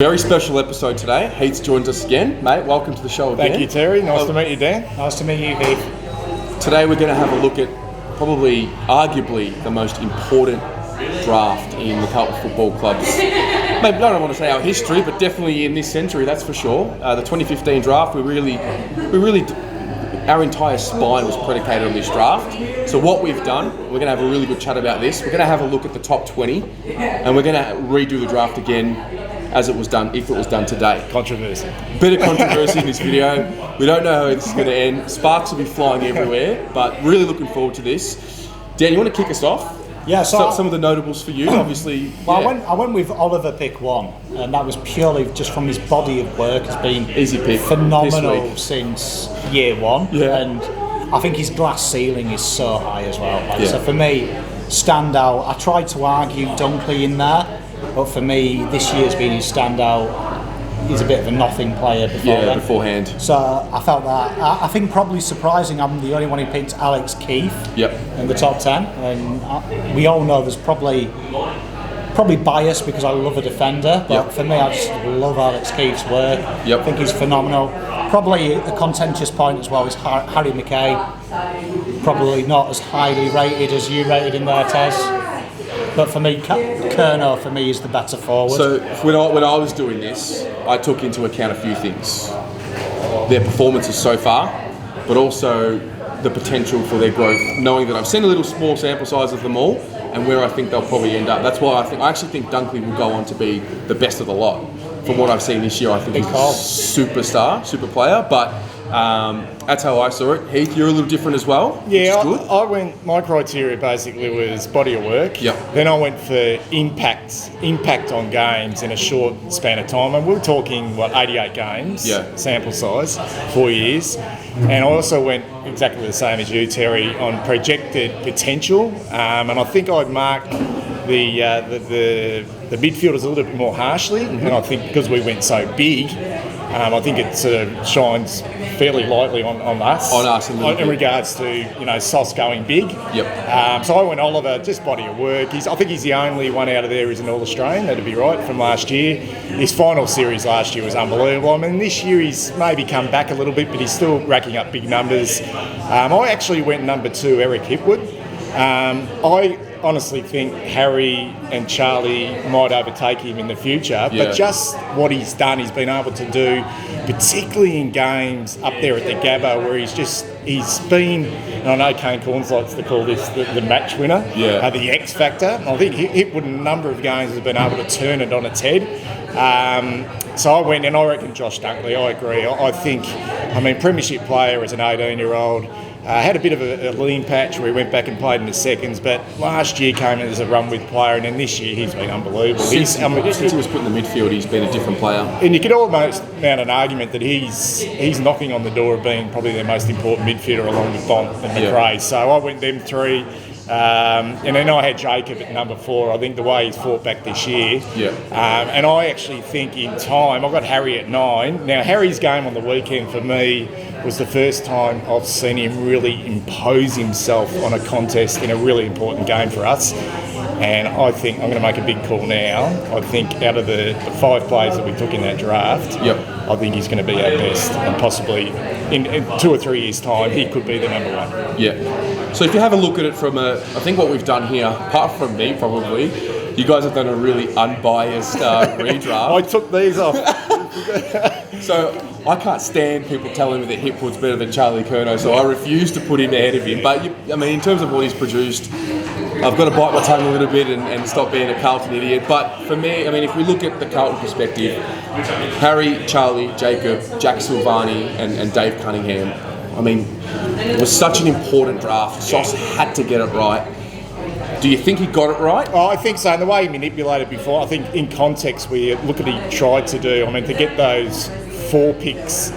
Very special episode today. Heath joins us again. Mate, welcome to the show again. Thank you, Terry. Nice to meet you, Dan. Nice to meet you, Heath. Today we're going to have a look at probably, arguably, the most important draft in the Carlton Football Club's, maybe I don't want to say our history, but definitely in this century, that's for sure. The 2015 draft, our entire spine was predicated on this draft. So what we've done, we're going to have a really good chat about this. We're going to have a look at the top 20, and we're going to redo the draft again as it was done, if it was done today. Controversy. Bit of controversy in this video. We don't know how this is going to end. Sparks will be flying everywhere, but really looking forward to this. Dan, you want to kick us off? Yeah, so some of the notables for you, obviously. Well, yeah. I went with Oliver pick one, and that was purely just from his body of work. It's been easy pick, phenomenal since year one, yeah. And I think his glass ceiling is so high as well. Yeah. So for me, standout. I tried to argue Dunkley in there, but for me, this year's been his standout. He's a bit of a nothing player beforehand. So I felt that. I think probably surprising, I'm the only one who picked Alex Keith in the top 10. And we all know there's probably bias because I love a defender, but for me, I just love Alex Keith's work. I think he's phenomenal. Probably a contentious point as well is Harry McKay. Probably not as highly rated as you rated in there, Tez. But for me, Curnow for me is the better forward. So when I was doing this, I took into account a few things. Their performances so far, but also the potential for their growth, knowing that I've seen a little small sample size of them all and where I think they'll probably end up. That's why I actually think Dunkley will go on to be the best of the lot. From what I've seen this year, I think he's a superstar, super player, but that's how I saw it. Heath, you're a little different as well. Yeah, my criteria basically was body of work. Then I went for impact on games in a short span of time. And we're talking, 88 games, sample size, 4 years. And I also went exactly the same as you, Terry, on projected potential. And I think I'd mark the midfielders a little bit more harshly. And I think because we went so big, I think it sort of shines fairly lightly on us. On us in regards to, Sauce going big. So I went Oliver, just body of work. I think he's the only one out of there who's an All-Australian, that'd be right, from last year. His final series last year was unbelievable. I mean, this year he's maybe come back a little bit, but he's still racking up big numbers. I actually went number 2, Eric Hipwood. I honestly think Harry and Charlie might overtake him in the future, but just what he's done, he's been able to do, particularly in games up there at the Gabba, where he's been, and I know Kane Corns likes to call this the match winner, the X factor. I think Hipwood in a number of games has been able to turn it on its head. So I went, and I reckon Josh Dunkley, I agree. I think, premiership player as an 18-year-old, had a bit of a lean patch where he went back and played in the seconds, but last year came in as a run-with player, and then this year he's been unbelievable. Since he was put in the midfield, he's been a different player. And you could almost mount an argument that he's knocking on the door of being probably their most important midfielder along with Bont and McKay. So I went them 3. And then I had Jacob at number 4. I think the way he's fought back this year. And I actually think in time, I've got Harry at 9. Now, Harry's game on the weekend for me was the first time I've seen him really impose himself on a contest in a really important game for us. And I think I'm going to make a big call now. I think out of the 5 players that we took in that draft, I think he's going to be our best. And possibly in 2 or 3 years' time, he could be the number 1. So if you have a look at it from I think what we've done here, apart from me probably, you guys have done a really unbiased redraft. I took these off. So I can't stand people telling me that Hipwood's better than Charlie Curnow, so I refuse to put him ahead of him. But in terms of what he's produced, I've got to bite my tongue a little bit and stop being a Carlton idiot. But for me, if we look at the Carlton perspective, Harry, Charlie, Jacob, Jack Silvani and Dave Cunningham, it was such an important draft. Sauce had to get it right. Do you think he got it right? Oh, I think so. And the way he manipulated before, I think in context, we look at what he tried to do. To get those 4 picks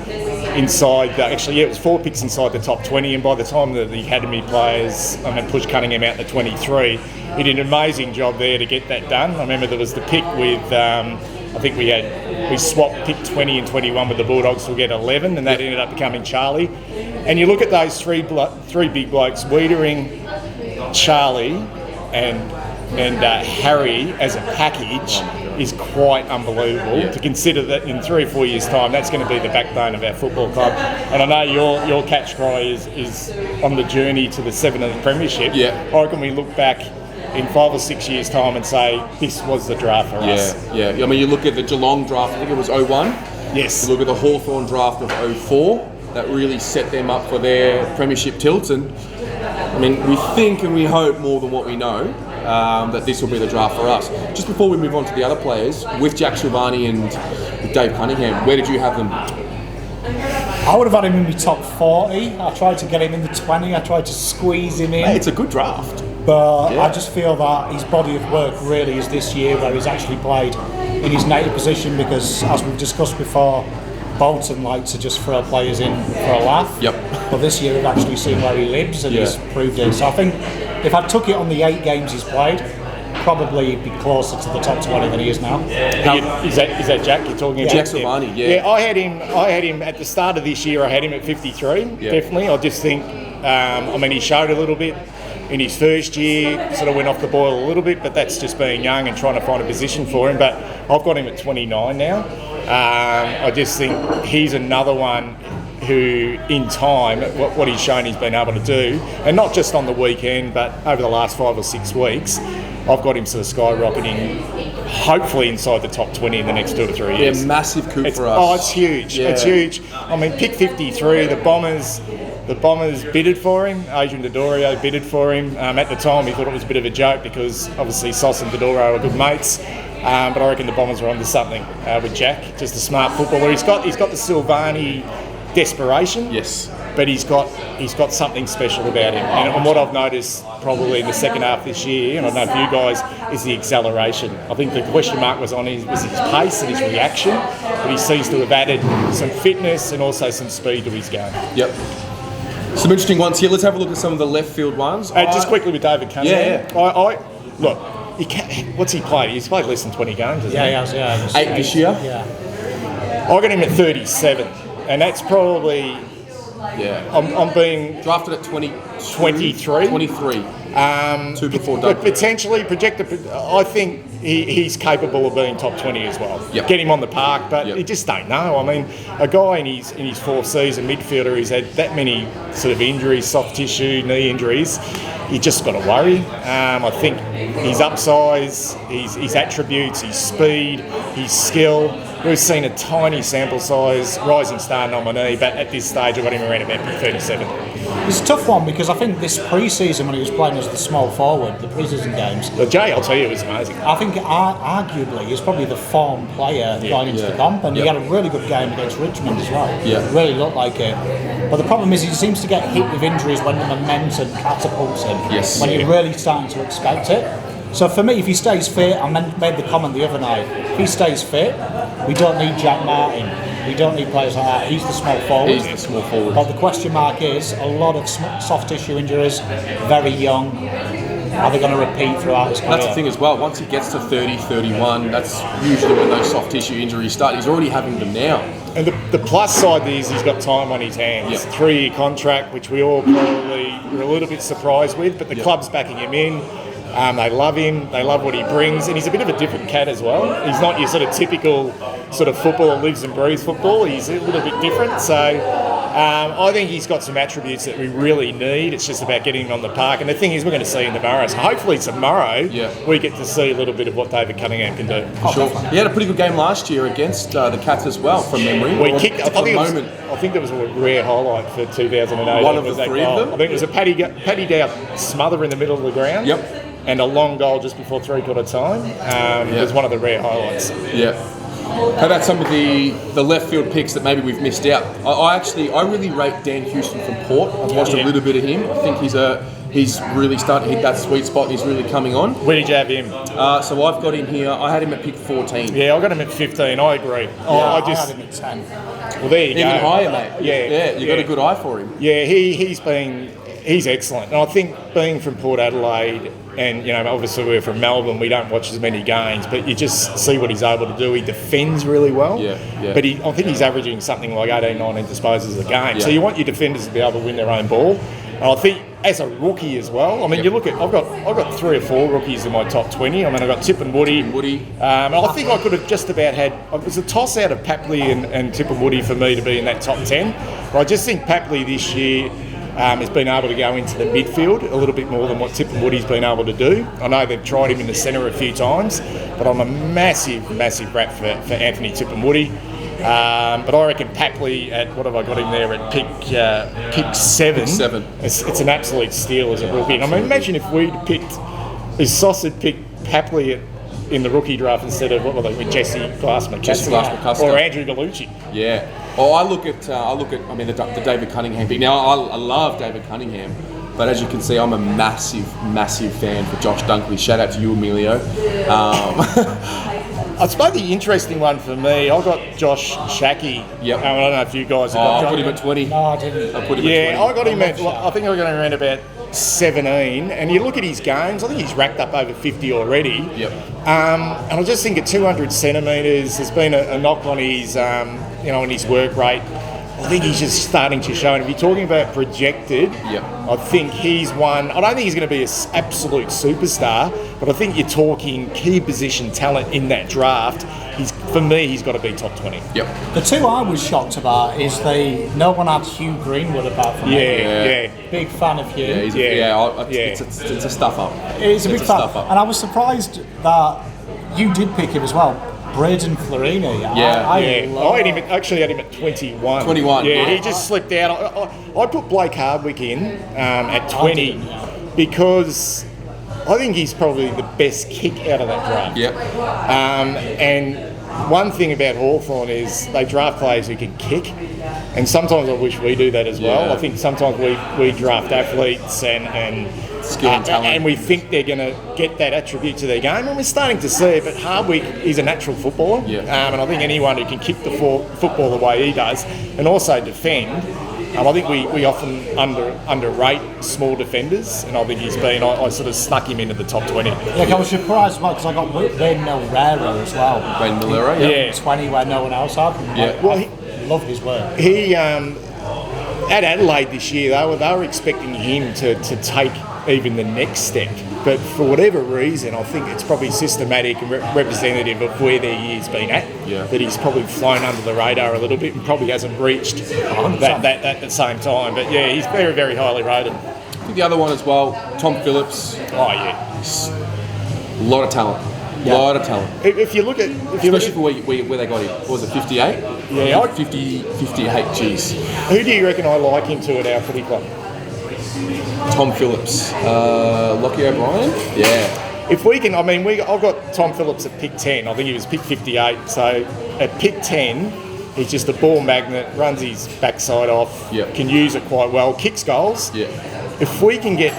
inside, it was 4 picks inside the top 20. And by the time the academy players, pushed Cunningham out in the 23, he did an amazing job there to get that done. I remember there was the pick with, I think we swapped pick 20 and 21 with the Bulldogs to get 11, and that ended up becoming Charlie. And you look at those three big blokes, Weitering, Charlie, and Harry as a package, is quite unbelievable to consider that in 3 or 4 years' time, that's going to be the backbone of our football club. And I know your catch cry is on the journey to the 7th premiership. Yeah. I reckon we look back in 5 or 6 years' time and say, this was the draft for us. Yeah. I mean, you look at the Geelong draft, I think it was 01. Yes. You look at the Hawthorn draft of 04, that really set them up for their premiership tilts. And I mean, we think and we hope more than what we know that this will be the draft for us. Just before we move on to the other players, with Jack Silvani and with Dave Cunningham, where did you have them? I would have had him in my top 40. I tried to get him in the 20. I tried to squeeze him in. Hey, it's a good draft. But I just feel that his body of work really is this year where he's actually played in his native position, because, as we've discussed before, Bolton likes to just throw players in for a laugh. Yep. But this year we've actually seen where he lives, and he's proved it. So I think if I took it on the 8 games he's played, probably he'd be closer to the top 20 than he is now. Is that Jack you're talking about? Jack Silvani, Yeah, I had him at the start of this year. I had him at 53. Definitely. I just think, I mean, he showed a little bit in his first year, sort of went off the boil a little bit, but that's just being young and trying to find a position for him. But I've got him at 29 now. I just think he's another one who, in time, what he's shown he's been able to do, and not just on the weekend, but over the last 5 or 6 weeks, I've got him sort of skyrocketing, hopefully inside the top 20 in the next 2 or 3 years. Yeah, massive coup for us. Oh, it's huge. Yeah. It's huge. I mean, pick 53, the Bombers bidded for him. Adrian Dodorio bidded for him. At the time, he thought it was a bit of a joke because obviously Sauce and Dodorio are good mates. But I reckon the Bombers were onto something with Jack. Just a smart footballer. He's got the Silvani desperation. Yes. But he's got something special about him. And what I've noticed probably in the second half this year, and I don't know if you guys, is the acceleration. I think the question mark was his pace and his reaction, but he seems to have added some fitness and also some speed to his game. Yep. Some interesting ones here. Let's have a look at some of the left field ones. Just quickly with David Cunningham. Yeah. Look, what's he played? He's played less than 20 games, hasn't he? Yeah, he has, yeah. 8 this year? Yeah. I got him at 37, and that's probably... Yeah. I'm being... Drafted at 23? 23. 2 before But Doug. potentially projected. I think he's capable of being top 20 as well. Yep. Get him on the park, but you just don't know. I mean, a guy in his 4th season, midfielder, who's had that many sort of injuries, soft tissue, knee injuries, you just got to worry. I think his upsize, his attributes, his speed, his skill. We've seen a tiny sample size, rising star nominee, but at this stage I've got him around about 37. It's a tough one because I think this pre-season when he was playing as the small forward, the pre-season games... But Jay, I'll tell you, it was amazing. I think arguably he's probably the form player going into the comp, and he had a really good game against Richmond as well. Yeah. Really looked like it. But the problem is he seems to get hit with injuries when the momentum catapults him. Yes. When you're really starting to expect it. So for me, if he stays fit, I made the comment the other night, if he stays fit, we don't need Jack Martin. We don't need players like that. He's the small forward. He's the small forward. But the question mark is, a lot of soft tissue injuries, very young. Are they going to repeat throughout his career? That's the thing as well. Once he gets to 30, 31, that's usually when those soft tissue injuries start. He's already having them now. And the plus side is he's got time on his hands. Yep. 3-year contract, which we all probably were a little bit surprised with, but the club's backing him in. They love him. They love what he brings, and he's a bit of a different cat as well. He's not your sort of typical sort of footballer, lives and breathes football. He's a little bit different. So I think he's got some attributes that we really need. It's just about getting him on the park. And the thing is, we're going to see in the Burrow. So hopefully tomorrow we get to see a little bit of what David Cunningham can do. Sure. He had a pretty good game last year against the Cats as well, from memory. We kicked. I think there was a rare highlight for 2008. One of the 3 of them. I think it was a Paddy Dow smother in the middle of the ground. Yep. And a long goal just before 3/4 time. It was one of the rare highlights. Yeah. How about some of the left field picks that maybe we've missed out? I really rate Dan Houston from Port. I've watched a little bit of him. I think he's really starting to hit that sweet spot. He's really coming on. Where did you have him? So I've got him here. I had him at pick 14. Yeah, I got him at 15. I agree. I had him at 10. Well, there you go. Even higher, mate. Yeah, you got a good eye for him. Yeah, he's excellent. And I think being from Port Adelaide, and obviously we're from Melbourne, we don't watch as many games, but you just see what he's able to do. He defends really well. Yeah. But I think he's averaging something like 18, 19 disposals a game. So you want your defenders to be able to win their own ball. And I think as a rookie as well. I mean, you look at I've got 3 or 4 rookies in my top 20. I mean, I've got Tip and Woody. And I think I could have just about had. It was a toss out of Papley and Tip and Woody for me to be in that top 10. But I just think Papley this year has been able to go into the midfield a little bit more than what Tip and Woody's been able to do. I know they've tried him in the centre a few times, but I'm a massive rap for Anthony Tip and Woody. But I reckon Papley at, what have I got him there, at pick 7. It's an absolute steal as a rookie. And I mean, imagine if we'd picked, if Sauce had picked Papley in the rookie draft instead of, what were they, with Jesse Glass-McCusker or Andrew Gallucci. Yeah. Oh, I look at I mean, the David Cunningham pick. Now, I love David Cunningham, but as you can see, I'm a massive fan for Josh Dunkley. Shout out to you, Emilio. I suppose the interesting one for me, I got Josh Schache. Yep. I don't know if you guys have got I put him at 20. No, I didn't. I put him at 20. I got him at, I think I got him around about 17. And you look at his games, I think he's racked up over 50 already. Yep. And I just think at 200 centimetres, there's been a knock on his, in his work rate. I think he's just starting to show. And if you're talking about projected, I think he's one. I don't think he's going to be an absolute superstar, but I think you're talking key position talent in that draft. For me, he's got to be top 20. Yep. The two I was shocked about is no one had Hugh Greenwood apart from me. Yeah. Big fan of Hugh. It's a stuff up. It's a big fan. And I was surprised that you did pick him as well. Brayden Fiorini. I had him at 21. 21. Yeah, he just slipped out. I put Blake Hardwick in at 20 because I think he's probably the best kick out of that draft. Yep. And one thing about Hawthorn is they draft players who can kick, and sometimes I wish we do that as well. I think sometimes we draft athletes and skill and talent, and we think they're going to get that attribute to their game, and we're starting to see it. But Hardwick is a natural footballer, and I think anyone who can kick the football the way he does and also defend. I think we often underrate small defenders, and I think he's been. I sort of snuck him into the top 20. I was surprised as well because I got Wayne Milera as well. Wayne Milera, 20 where no one else had. I love his work. He at Adelaide this year, they were expecting him to take even the next step, but for whatever reason, I think it's probably systematic and representative of where their year's been at. That he's probably flown under the radar a little bit and probably hasn't reached that at the same time. But yeah, he's very, very highly rated. I think the other one as well, Tom Phillips. Oh yeah, a lot of talent. Lot of talent. If you look at, especially for where they got him, what was it, 58? Yeah, 58. Geez. Who do you reckon I like him to at our footy club? Tom Phillips, Lockie O'Brien. Yeah. If we can, I've got Tom Phillips at pick 10. I think he was pick 58. So at pick 10, he's just a ball magnet, runs his backside off, can use it quite well, kicks goals. Yeah. If we can get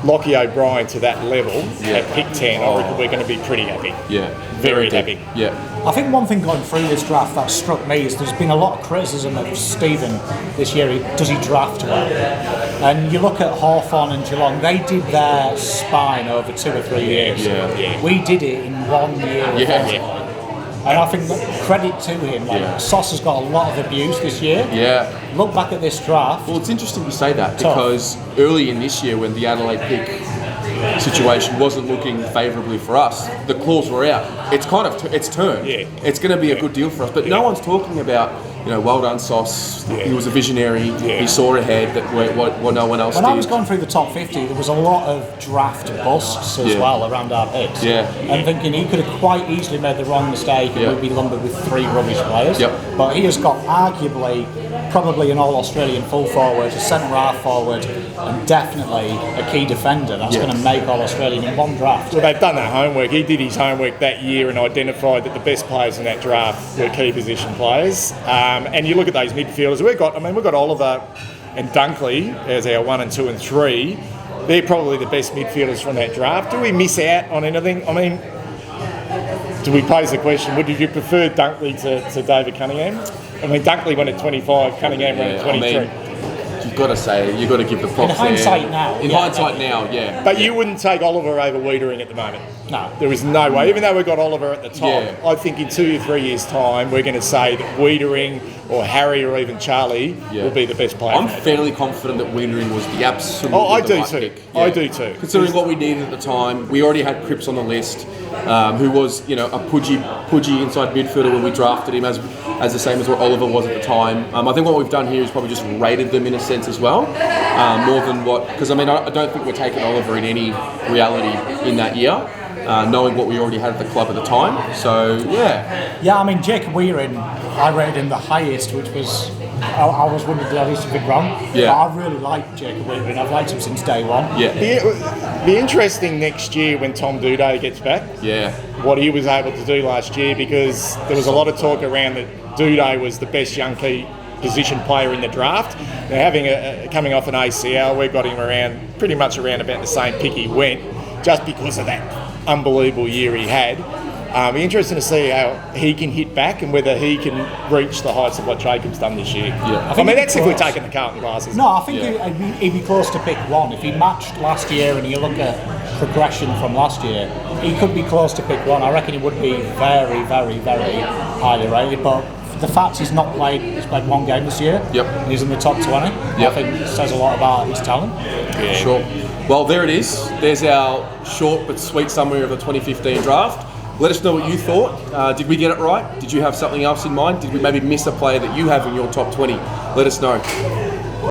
Lockie O'Brien to that level at pick 10, I reckon we're going to be pretty happy. Yeah. Very happy. Yeah. I think one thing going through this draft that struck me is there's been a lot of criticism of Stephen this year. Does he draft well? And you look at Hawthorn and Geelong, they did their spine over 2 or 3 years. Yeah. We did it in 1 year. And I think credit to him. Sauce has got a lot of abuse this year. Yeah. Look back at this draft. Well, it's interesting you say that because early in this year when the Adelaide pick situation wasn't looking favourably for us, the claws were out. It's kind of it's turned. Yeah. It's going to be a good deal for us. But no one's talking about, well done, Sauce. He was a visionary. He saw ahead that what no one else did. When I was going through the top 50, there was a lot of draft busts as well around our picks. And thinking he could have quite easily made the wrong mistake and we'd be lumbered with 3 rubbish players. But he has got arguably probably an All-Australian full forward, a centre-half forward, and definitely a key defender that's going to make All-Australian in one draft. Well, they've done their homework. He did his homework that year and identified that the best players in that draft were key position players. And you look at those midfielders. We've got Oliver and Dunkley as our 1 and 2 and 3. They're probably the best midfielders from that draft. Do we miss out on anything? Do we pose the question, would you prefer Dunkley to David Cunningham? Dunkley went at 25, Cunningham went at 23. You've got to say, you got to give the props in hindsight there. now. In hindsight now, yeah. But you wouldn't take Oliver over Weitering at the moment. No. There is no way. Even though we've got Oliver at the top, Yeah. I think in 2 or 3 years' time, we're going to say that Weitering or Harry or even Charlie will be the best player. I'm fairly confident that Weitering was the absolute I do right too. pick. I do too. Considering what we needed at the time, we already had Cripps on the list, who was, you know, a pudgy inside midfielder when we drafted him, as the same as what Oliver was at the time. I think what we've done here is probably just rated them in a sense as well, more than what, because I mean I don't think we're taking Oliver in any reality in that year, knowing what we already had at the club at the time. So yeah, I mean Jacob Weitering, I rated him the highest, which was I was wondering did I do something wrong. Yeah. But I really like Jacob Weitering. I've liked him since day one. Be interesting next year when Tom Doedee gets back. Yeah. What he was able to do last year, because there was a lot of talk around that Doedee was the best young key position player in the draft. Now, having coming off an ACL, we've got him around pretty much around about the same pick he went, just because of that unbelievable year he had. Be interesting to see how he can hit back and whether he can reach the heights of what Jacob's done this year. Yeah. I mean, that's if we're taking the Carlton glasses. No, I think he'd be close to pick one. If he matched last year and you look at progression from last year, he could be close to pick one. I reckon he would be very, very, very highly rated. But the fact he's played one game this year, and he's in the top 20, I think it says a lot about his talent. Yeah. Sure. Well, there it is. There's our short but sweet summary of the 2015 draft. Let us know what you thought. Did we get it right? Did you have something else in mind? Did we maybe miss a player that you have in your top 20? Let us know.